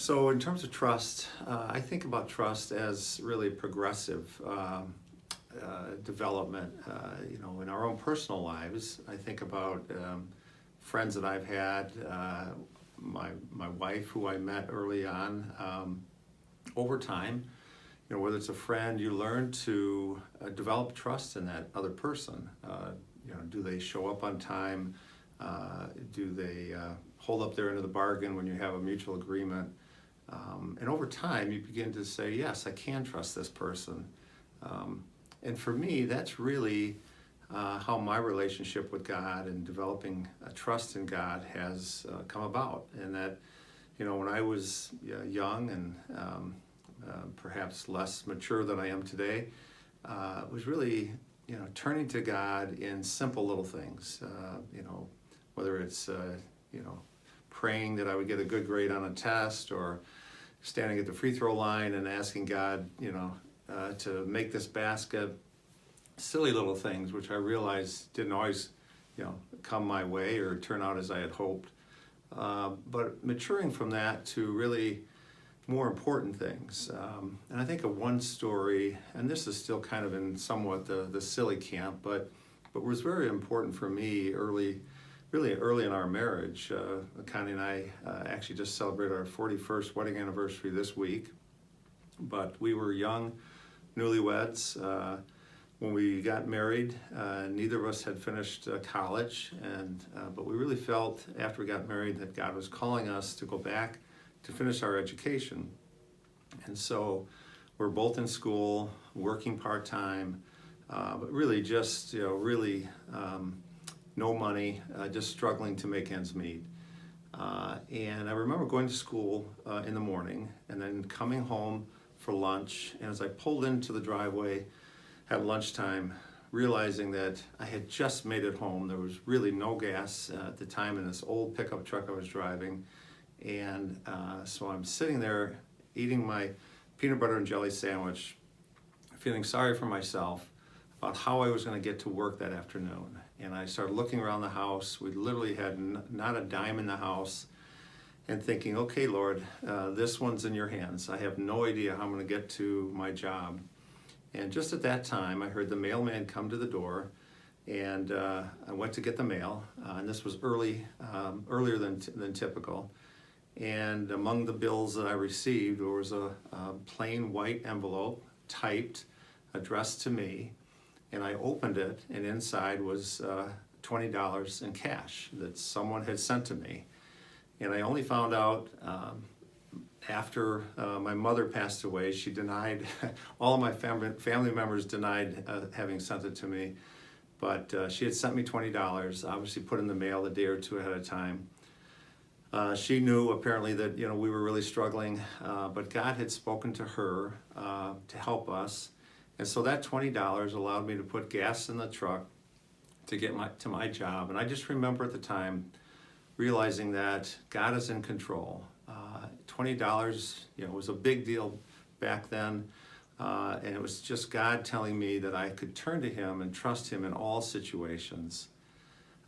So in terms of trust, I think about trust as really progressive development. In our own personal lives, I think about friends that I've had, my wife, who I met early on. Over time, whether it's a friend, you learn to develop trust in that other person. Do they show up on time? Do they hold up their end of the bargain when you have a mutual agreement? And over time, you begin to say, yes, I can trust this person. And for me, that's really how my relationship with God and developing a trust in God has come about. And that, when I was young and perhaps less mature than I am today, was really, turning to God in simple little things. Whether it's, praying that I would get a good grade on a test, or standing at the free throw line and asking God, to make this basket. Silly little things, which I realized didn't always, come my way or turn out as I had hoped. But maturing from that to really more important things. And I think of one story, and this is still kind of in somewhat the silly camp, but was very important for me really early in our marriage. Connie and I actually just celebrated our 41st wedding anniversary this week. But we were young, newlyweds. When we got married, neither of us had finished college, but we really felt after we got married that God was calling us to go back to finish our education. And so we're both in school, working part-time, but really just, no money, just struggling to make ends meet. And I remember going to school in the morning and then coming home for lunch. And as I pulled into the driveway at lunchtime, realizing that I had just made it home. There was really no gas at the time in this old pickup truck I was driving. And so I'm sitting there eating my peanut butter and jelly sandwich, feeling sorry for myself about how I was going to get to work that afternoon. And I started looking around the house. We literally had not a dime in the house, and thinking, okay, Lord, this one's in your hands. I have no idea how I'm going to get to my job. And just at that time, I heard the mailman come to the door, and I went to get the mail. And this was earlier than typical. And among the bills that I received, there was a plain white envelope typed, addressed to me. And I opened it, and inside was $20 in cash that someone had sent to me. And I only found out after my mother passed away. She denied, all of my family members denied having sent it to me. But she had sent me $20, obviously put in the mail a day or two ahead of time. She knew apparently that we were really struggling, but God had spoken to her to help us. And so that $20 allowed me to put gas in the truck to get to my job. And I just remember at the time realizing that God is in control. $20, was a big deal back then. And it was just God telling me that I could turn to Him and trust Him in all situations.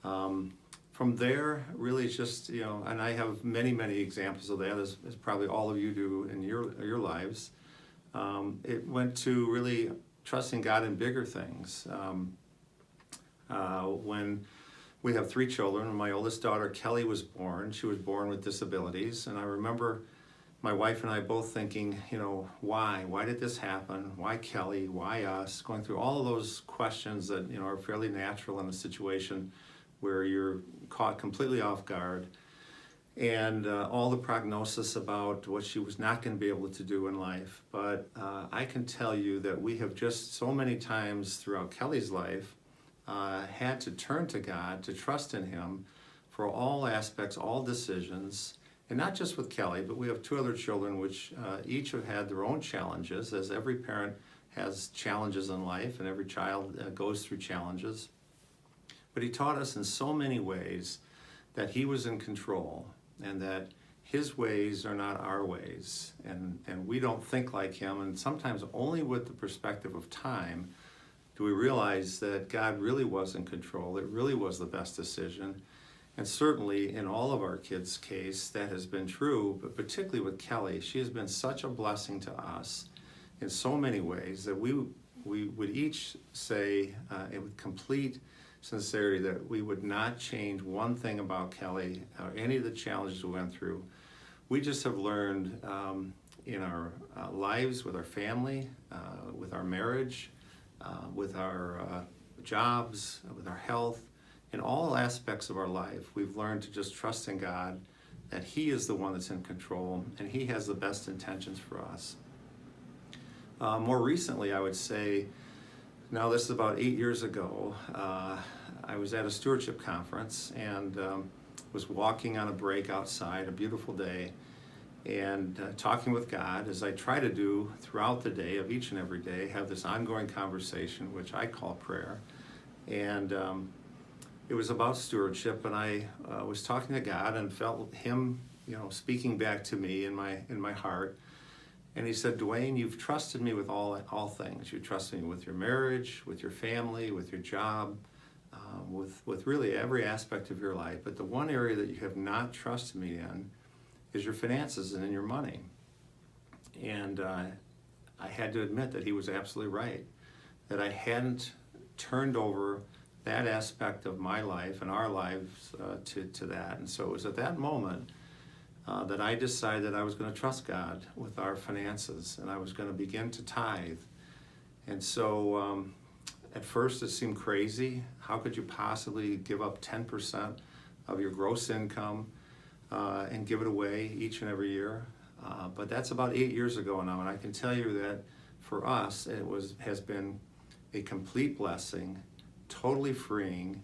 From there, really it's just, and I have many, many examples of that, as probably all of you do in your lives. It went to really trusting God in bigger things. When we have 3 children, when my oldest daughter Kelly was born, she was born with disabilities, and I remember my wife and I both thinking, why? Why did this happen? Why Kelly? Why us? Going through all of those questions that are fairly natural in a situation where you're caught completely off guard. And all the prognosis about what she was not going to be able to do in life. But I can tell you that we have just so many times throughout Kelly's life had to turn to God, to trust in Him for all aspects, all decisions. And not just with Kelly, but we have 2 other children which each have had their own challenges, as every parent has challenges in life and every child goes through challenges. But He taught us in so many ways that He was in control, and that His ways are not our ways, and we don't think like Him. And sometimes only with the perspective of time do we realize that God really was in control. It really was the best decision. And certainly in all of our kids' case, that has been true, but particularly with Kelly, she has been such a blessing to us in so many ways that we would each say with complete sincerity that we would not change one thing about Kelly or any of the challenges we went through. We just have learned in our lives, with our family, with our marriage, with our jobs, with our health, in all aspects of our life, we've learned to just trust in God, that He is the one that's in control and He has the best intentions for us. More recently, I would say, now this is about 8 years ago, I was at a stewardship conference and was walking on a break outside, a beautiful day, and talking with God, as I try to do throughout the day, of each and every day, have this ongoing conversation, which I call prayer. And it was about stewardship, and I was talking to God and felt Him, speaking back to me in my heart. And He said, "Duane, you've trusted me with all things. You trusted me with your marriage, with your family, with your job, with really every aspect of your life. But the one area that you have not trusted me in is your finances and in your money." And I had to admit that He was absolutely right, that I hadn't turned over that aspect of my life and our lives to that. And so it was at that moment that I decided that I was going to trust God with our finances, and I was going to begin to tithe. And so at first it seemed crazy. How could you possibly give up 10% of your gross income and give it away each and every year? But that's about 8 years ago now, and I can tell you that for us has been a complete blessing, totally freeing,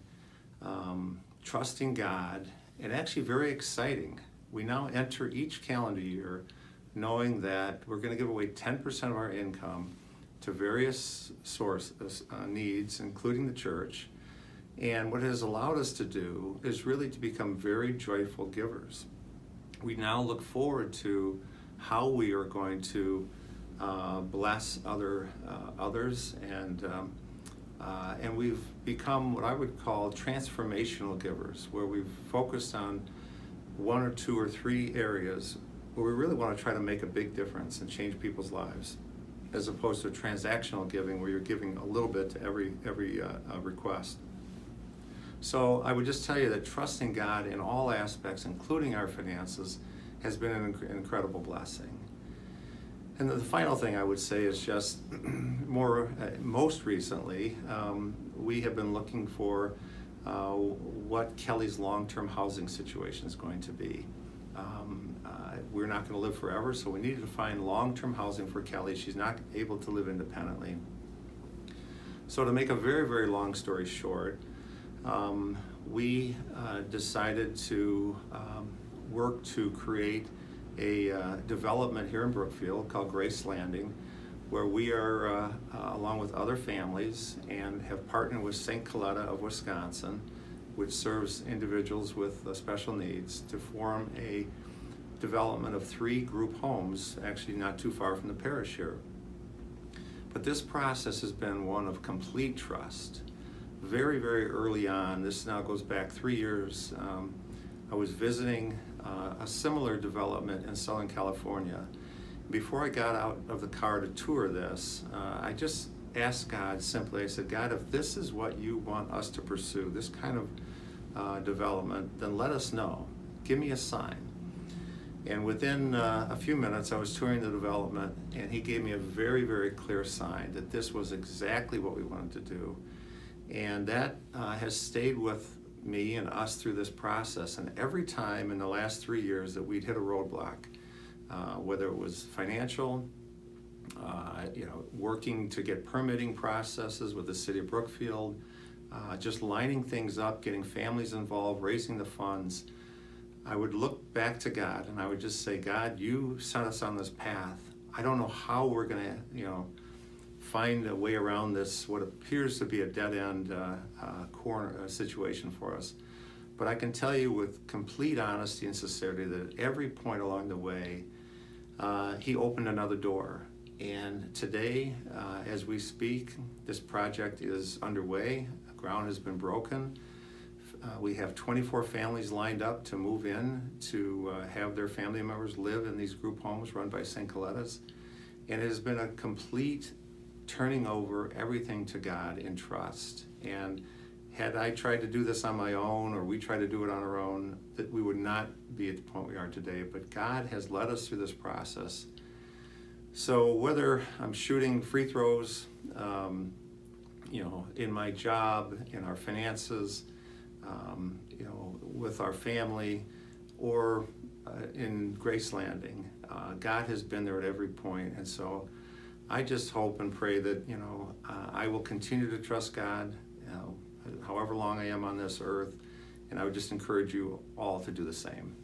trusting God, and actually very exciting. We now enter each calendar year knowing that we're going to give away 10% of our income to various sources, needs, including the church. And what it has allowed us to do is really to become very joyful givers. We now look forward to how we are going to bless others, and we've become what I would call transformational givers, where we've focused on one or two or three areas where we really want to try to make a big difference and change people's lives, as opposed to transactional giving, where you're giving a little bit to every request. So I would just tell you that trusting God in all aspects, including our finances, has been an incredible blessing. And the final thing I would say is just most recently, we have been looking for what Kelly's long-term housing situation is going to be. We're not going to live forever, so we needed to find long-term housing for Kelly. She's not able to live independently. So to make a very, very long story short, we decided to work to create a development here in Brookfield called Grace Landing, where we are, along with other families, and have partnered with St. Coletta of Wisconsin, which serves individuals with special needs, to form a development of 3 group homes, actually not too far from the parish here. But this process has been one of complete trust. Very, very early on, this now goes back 3 years, I was visiting a similar development in Southern California. Before I got out of the car to tour this, I just asked God simply, I said, "God, if this is what you want us to pursue, this kind of development, then let us know. Give me a sign." And within a few minutes, I was touring the development, and He gave me a very, very clear sign that this was exactly what we wanted to do. And that has stayed with me and us through this process. And every time in the last 3 years that we'd hit a roadblock, whether it was financial, working to get permitting processes with the city of Brookfield, just lining things up, getting families involved, raising the funds, I would look back to God and I would just say, "God, you sent us on this path. I don't know how we're going to, find a way around this, what appears to be a dead-end corner situation for us. But I can tell you with complete honesty and sincerity that at every point along the way, He opened another door. And today, as we speak, this project is underway. Ground has been broken. We have 24 families lined up to move in to have their family members live in these group homes run by St. Coletta's. And it has been a complete turning over everything to God in trust. And had I tried to do this on my own, or we tried to do it on our own, that we would not be at the point we are today. But God has led us through this process. So whether I'm shooting free throws, in my job, in our finances, with our family, or in Grace Landing, God has been there at every point. And so I just hope and pray that, I will continue to trust God, however long I am on this earth. And I would just encourage you all to do the same.